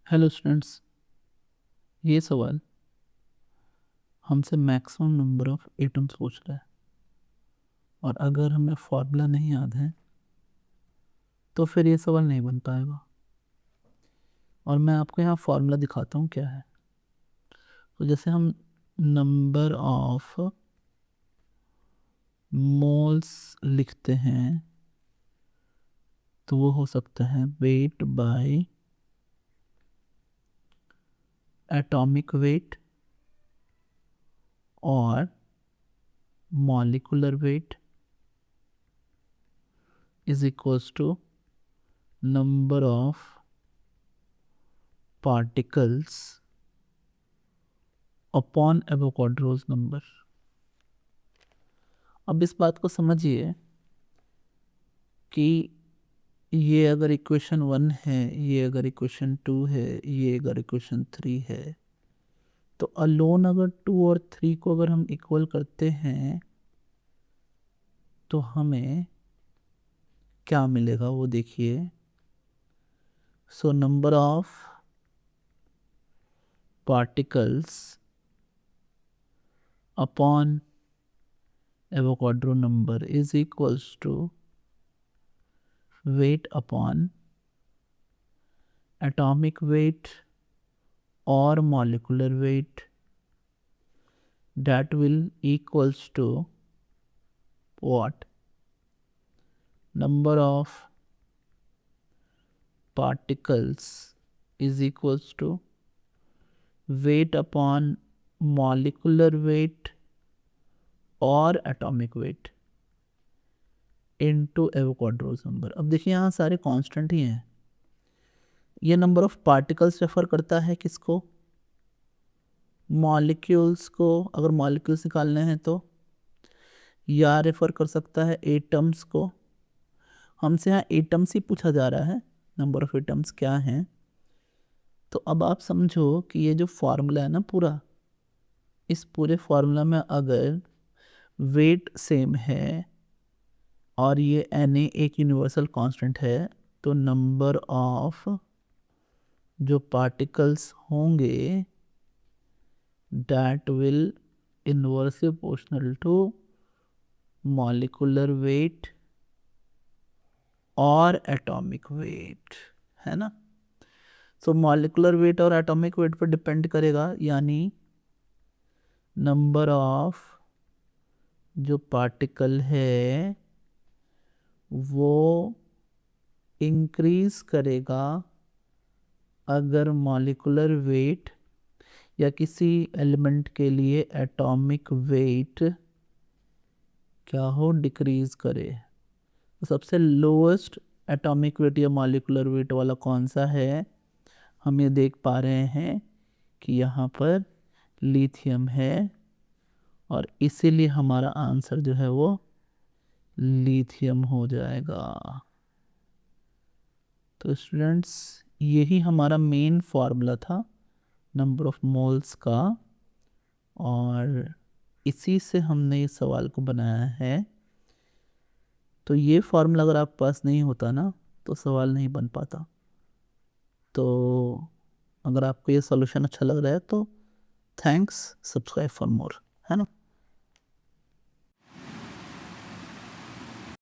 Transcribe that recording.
Hello students, ये सवाल हमसे मैक्सिमम नंबर ऑफ एटम्स पूछ रहा है। और अगर हमें फॉर्मूला नहीं याद है तो फिर ये सवाल नहीं बन पाएगा। और मैं आपको यहाँ फॉर्मूला दिखाता हूँ क्या है। तो जैसे हम नंबर ऑफ मोल्स लिखते हैं तो वो हो सकता है वेट बाय एटॉमिक वेट और molecular weight is equals to number of particles upon Avogadro's number. अब इस बात को समझिए कि ये अगर इक्वेशन 1 है, ये अगर इक्वेशन 2 है, ये अगर इक्वेशन 3 है, तो अलोन अगर 2 और 3 को अगर हम इक्वल करते हैं तो हमें क्या मिलेगा वो देखिए। So number of particles upon Avogadro number is equals to weight upon atomic weight और molecular weight, that will equals to what? Number of particles is equals to weight upon molecular weight और atomic weight into Avogadro's number. अब देखिए यहाँ सारे constant ही हैं। ये number of particles refer करता है किसको? मॉलिक्यूल्स को। अगर मॉलिक्यूल्स निकालने हैं तो या रेफर कर सकता है एटम्स को। हमसे यहाँ एटम्स ही पूछा जा रहा है, नंबर ऑफ एटम्स क्या हैं। तो अब आप समझो कि ये जो फॉर्मूला है ना पूरा, इस पूरे फॉर्मूला में अगर वेट सेम है और ये Na एक यूनिवर्सल कांस्टेंट है तो नंबर ऑफ जो पार्टिकल्स होंगे that will inversely proportional to molecular weight और एटॉमिक वेट, है ना। सो मॉलिक्यूलर वेट और एटॉमिक वेट पर डिपेंड करेगा, यानी नंबर ऑफ जो पार्टिकल है वो इंक्रीज करेगा अगर मॉलिक्यूलर वेट या किसी एलिमेंट के लिए एटॉमिक वेट क्या हो, डिक्रीज करे। तो सबसे लोएस्ट एटॉमिक वेट या मॉलिक्यूलर वेट वाला कौन सा है? हम ये देख पा रहे हैं कि यहाँ पर लिथियम है और इसीलिए हमारा आंसर जो है वो लिथियम हो जाएगा। तो स्टूडेंट्स, यही हमारा मेन फार्मूला था नंबर ऑफ मोल्स का, और इसी से हमने इस सवाल को बनाया है। तो ये फार्मूला अगर आपके पास नहीं होता ना तो सवाल नहीं बन पाता। तो अगर आपको ये सॉल्यूशन अच्छा लग रहा है तो थैंक्स, सब्सक्राइब फॉर मोर, है ना।